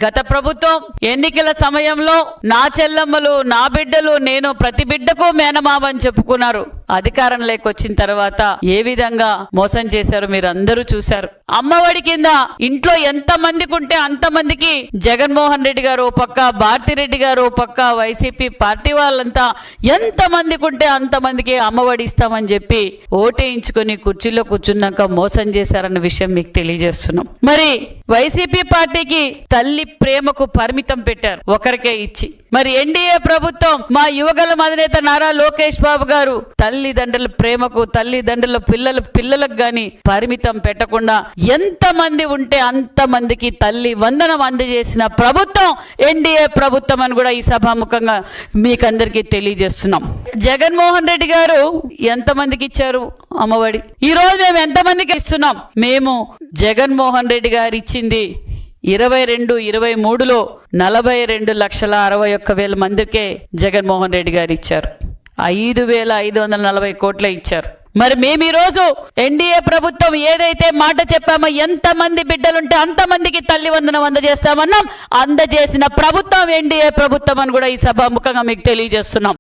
గత ప్రభుత్వం ఎన్నికల సమయంలో నా చెల్లమ్మలు నా బిడ్డలు నేను ప్రతి బిడ్డకు మేనమామని చెప్పుకున్నారు. అధికారంలోకి వచ్చిన తర్వాత ఏ విధంగా మోసం చేశారో మీరు అందరూ చూశారు. అమ్మఒడి కింద ఇంట్లో ఎంత మందికి ఉంటే అంతమందికి జగన్మోహన్ రెడ్డి గారు పక్క, భారతిరెడ్డి గారు పక్క, వైసీపీ పార్టీ వాళ్ళంతా ఎంత మందికి ఉంటే అంతమందికి అమ్మఒడి ఇస్తామని చెప్పి ఓటేయించుకొని కుర్చీలో కూర్చున్నాక మోసం చేశారన్న విషయం మీకు తెలియజేస్తున్నాం. మరి వైసీపీ పార్టీకి తల్లి ప్రేమకు పరిమితం పెట్టారు, ఒకరికే ఇచ్చి. మరి ఎన్డీఏ ప్రభుత్వం మా యువగలం అధినేత నారా లోకేష్ బాబు గారు తల్లిదండ్రుల ప్రేమకు, తల్లిదండ్రుల పిల్లలకు గాని పరిమితం పెట్టకుండా ఎంత మంది ఉంటే అంత మందికి తల్లి వందనం అందజేసిన ప్రభుత్వం ఎన్డీఏ ప్రభుత్వం అని కూడా ఈ సభాముఖంగా మీకందరికీ తెలియజేస్తున్నాం. జగన్మోహన్ రెడ్డి గారు ఎంతమందికి ఇచ్చారు అమ్మఒడి? ఈ రోజు మేము ఎంతమందికి ఇస్తున్నాం? మేము జగన్మోహన్ రెడ్డి గారు ఇచ్చింది 22-23లో 42,61,000 మందికే జగన్మోహన్ రెడ్డి గారు ఇచ్చారు. 5,540 కోట్ల ఇచ్చారు. మరి మేము ఈరోజు ఎన్డీఏ ప్రభుత్వం ఏదైతే మాట చెప్పామో ఎంతమంది బిడ్డలుంటే అంతమందికి తల్లి వందనం అందజేస్తామన్నాం. అందజేసిన ప్రభుత్వం ఎన్డీఏ ప్రభుత్వం అని కూడా ఈ సభాముఖంగా మీకు తెలియజేస్తున్నాం.